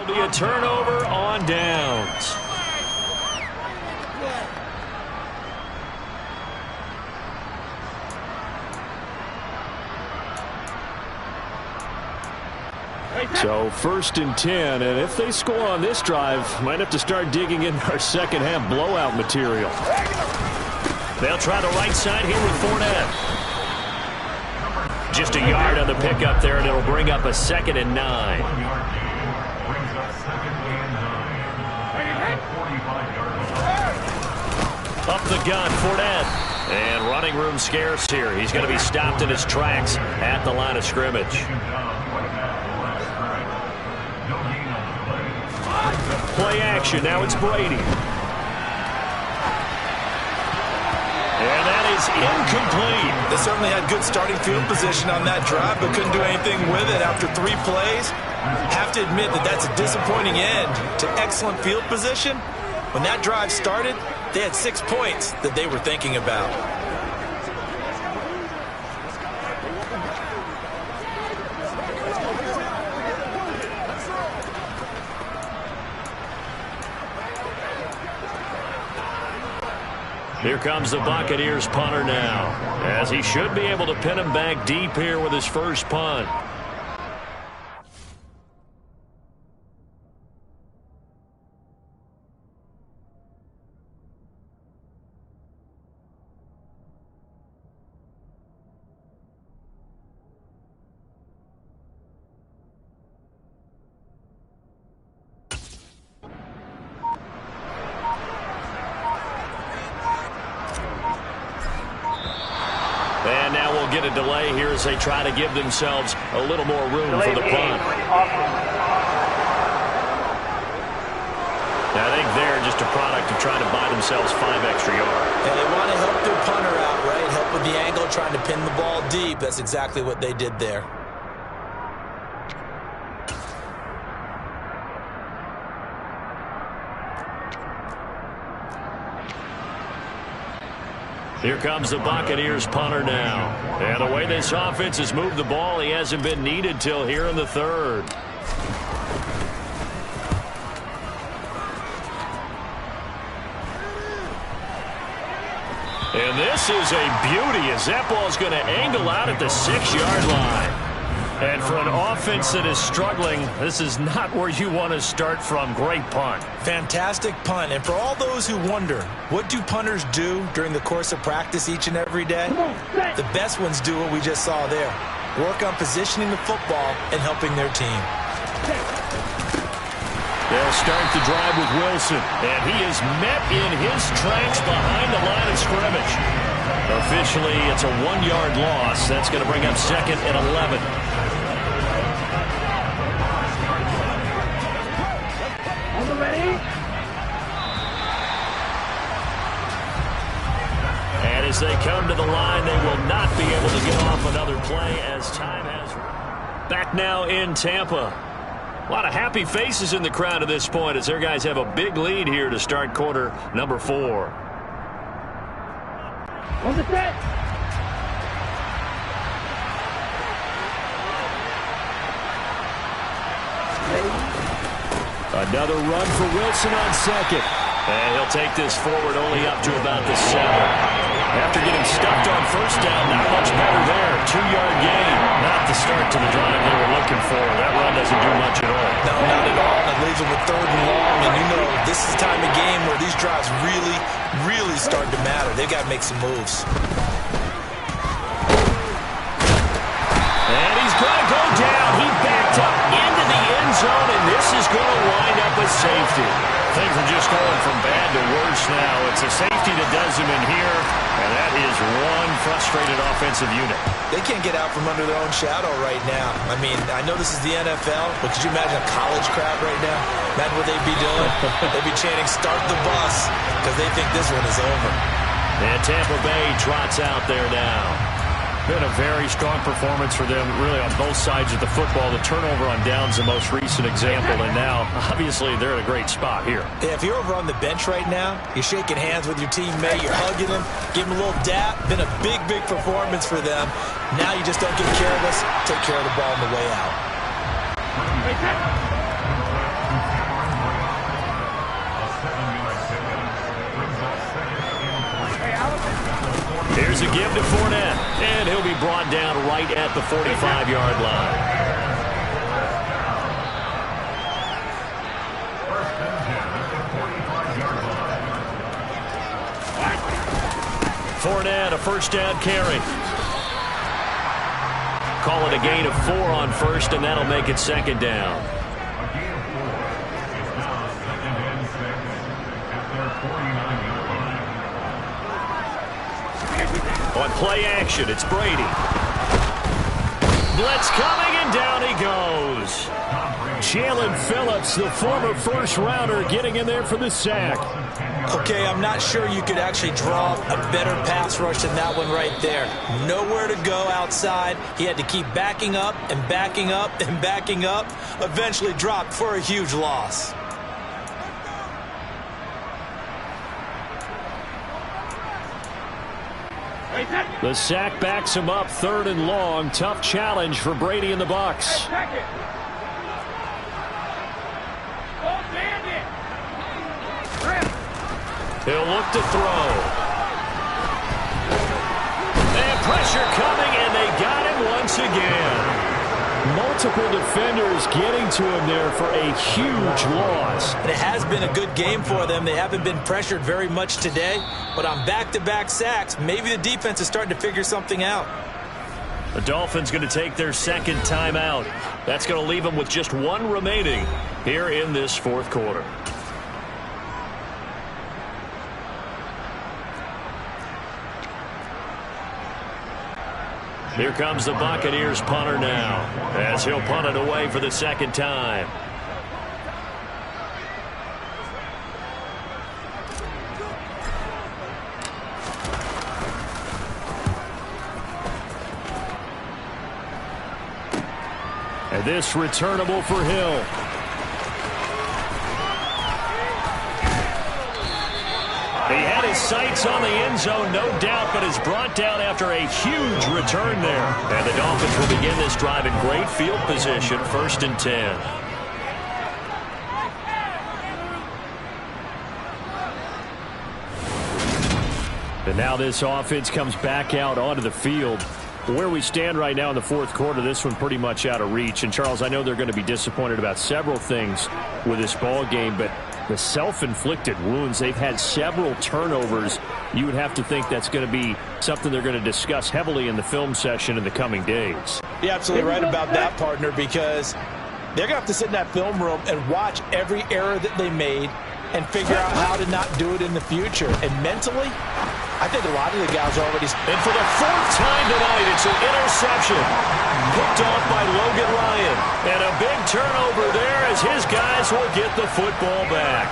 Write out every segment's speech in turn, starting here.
be a turnover on downs. So 1st and 10, and if they score on this drive, might have to start digging in our second half blowout material. They'll try the right side here with Fournette. Just a yard on the pickup there, and it'll bring up a 2nd and 9. Up the gun, Fournette. And running room scarce here. He's going to be stopped in his tracks at the line of scrimmage. Play action. Now it's Brady. And that is incomplete. They certainly had good starting field position on that drive, but couldn't do anything with it after 3 plays. Have to admit that that's a disappointing end to excellent field position. When that drive started, they had 6 points that they were thinking about. Here comes the Buccaneers punter now, as he should be able to pin him back deep here with his first punt. And now we'll get a delay here as they try to give themselves a little more room for the punt. I think they're just a product of trying to buy themselves 5 extra yards. Yeah, they want to help their punter out, right? Help with the angle, trying to pin the ball deep. That's exactly what they did there. Here comes the Buccaneers punter now. And the way this offense has moved the ball, he hasn't been needed till here in the 3rd. And this is a beauty as that ball is going to angle out at the 6-yard line. And for an offense that is struggling, this is not where you want to start from. Great punt. Fantastic punt. And for all those who wonder, what do punters do during the course of practice each and every day? The best ones do what we just saw there. Work on positioning the football and helping their team. They'll start the drive with Wilson. And he is met in his tracks behind the line of scrimmage. Officially, it's a 1-yard loss. That's going to bring up 2nd and 11. And as they come to the line, they will not be able to get off another play as time has run. Back now in Tampa. A lot of happy faces in the crowd at this point as their guys have a big lead here to start quarter number 4. On the set. Another run for Wilson on 2nd. And he'll take this forward only up to about the 7. After getting stuffed on 1st down, not much better there. 2-yard gain. Not the start to the drive they were looking for. That run doesn't do much at all. No, not at all. It leaves them with 3rd and long. And you know, this is the time of game where these drives really start to matter. They've got to make some moves. And he's going to go down. He backed up into the end zone, and this is going to wind up with safety. Things are just going from bad to worse now. It's a safety that does him in here, and that is one frustrated offensive unit. They can't get out from under their own shadow right now. I mean, I know this is the NFL, but could you imagine a college crowd right now? Imagine what they'd be doing. They'd be chanting, "Start the bus," because they think this one is over. And Tampa Bay trots out there now. Been a very strong performance for them, really, on both sides of the football. The turnover on downs, the most recent example, and now, obviously, they're in a great spot here. Yeah, if you're over on the bench right now, you're shaking hands with your teammate, you're hugging him, give him a little dap. Been a big performance for them. Now you just don't get careless, take care of the ball on the way out. Here's a give to Fournette, and he'll be brought down right at the 45-yard line. Fournette, a first down carry. Call it a gain of 4 on first, and that'll make it second down. On play action, it's Brady. Blitz coming, and down he goes. Jalen Phillips, the former first-rounder, getting in there for the sack. Okay, I'm not sure you could actually draw a better pass rush than that one right there. Nowhere to go outside. He had to keep backing up and backing up and backing up. Eventually dropped for a huge loss. The sack backs him up, 3rd and long. Tough challenge for Brady and the Bucs. He'll look to throw. And pressure coming, and they got him once again. Multiple defenders getting to him there for a huge loss. And it has been a good game for them. They haven't been pressured very much today, but on back-to-back sacks, maybe the defense is starting to figure something out. The Dolphins going to take their second timeout. That's going to leave them with just 1 remaining here in this 4th quarter. Here comes the Buccaneers punter now, as he'll punt it away for the second time. And this returnable for Hill. He had his sights on the end zone, no doubt, but is brought down after a huge return there. And the Dolphins will begin this drive in great field position, 1st and 10. And now this offense comes back out onto the field. Where we stand right now in the 4th quarter, this one pretty much out of reach. And, Charles, I know they're going to be disappointed about several things with this ball game, but the self-inflicted wounds, they've had several turnovers. You would have to think that's going to be something they're going to discuss heavily in the film session in the coming days. You're absolutely right about that, partner, because they're going to have to sit in that film room and watch every error that they made and figure out how to not do it in the future. And mentally, I think a lot of the guys are already... And for the 4th time tonight, it's an interception. Picked off by Logan Ryan. And a big turnover there as his guys will get the football back.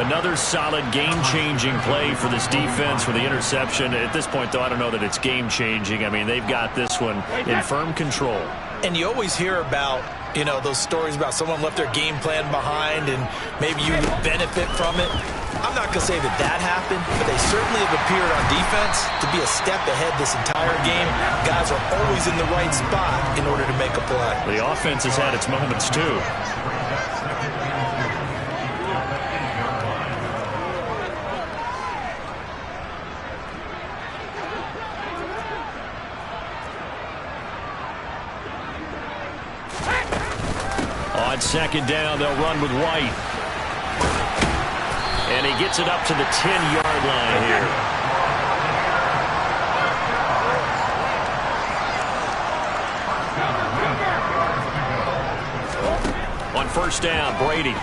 Another solid game-changing play for this defense for the interception. At this point, though, I don't know that it's game-changing. I mean, they've got this one in firm control. And you always hear about, you know, those stories about someone left their game plan behind and maybe you benefit from it. I'm not going to say that that happened, but they certainly have appeared on defense to be a step ahead this entire game. Guys are always in the right spot in order to make a play. The offense has had its moments, too. On second down, they'll run with White. And he gets it up to the 10-yard line here. On first down, Brady.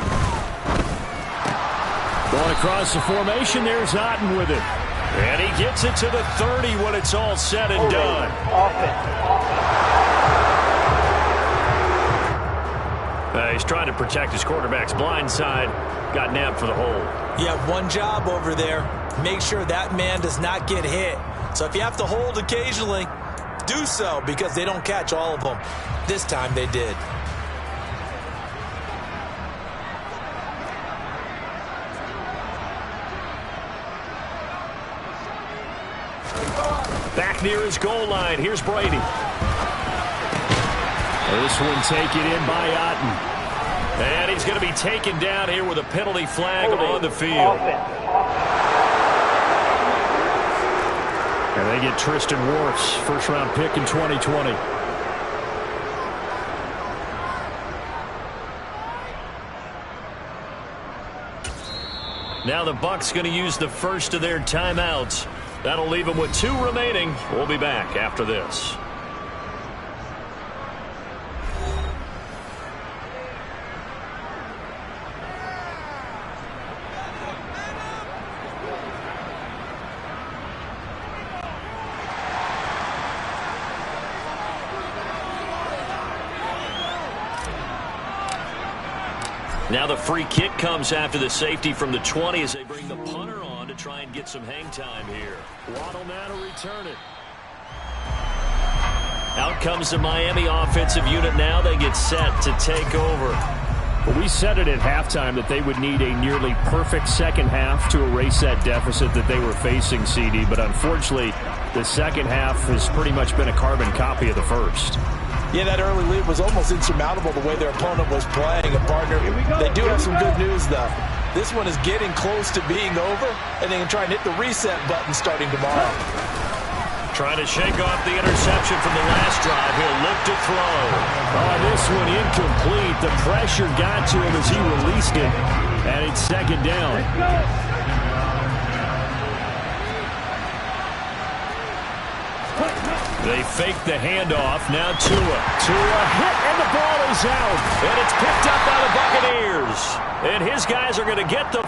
Going across the formation, there's Otten with it. And he gets it to the 30 when it's all said and done. He's trying to protect his quarterback's blind side. Got nabbed for the hold. You have one job over there. Make sure that man does not get hit. So if you have to hold occasionally, do so because they don't catch all of them. This time they did. Back near his goal line. Here's Brady. This one taken in by Otten. And he's going to be taken down here with a penalty flag on the field. And they get Tristan Wirfs, first-round pick in 2020. Now the Bucs going to use the first of their timeouts. That'll leave them with 2 remaining. We'll be back after this. Now the free kick comes after the safety from the 20 as they bring the punter on to try and get some hang time here. Waddle now to return it. Out comes the Miami offensive unit now. They get set to take over. Well, we said it at halftime that they would need a nearly perfect second half to erase that deficit that they were facing, CD. But unfortunately, the second half has pretty much been a carbon copy of the first. Yeah, that early lead was almost insurmountable the way their opponent was playing. And, partner, they do have some good news, though. This one is getting close to being over, and they can try and hit the reset button starting tomorrow. Trying to shake off the interception from the last drive. He'll look to throw. Oh, this one incomplete. The pressure got to him as he released it, and it's second down. They fake the handoff. Now Tua. Tua hit, and the ball is out. And it's picked up by the Buccaneers. And his guys are going to get the...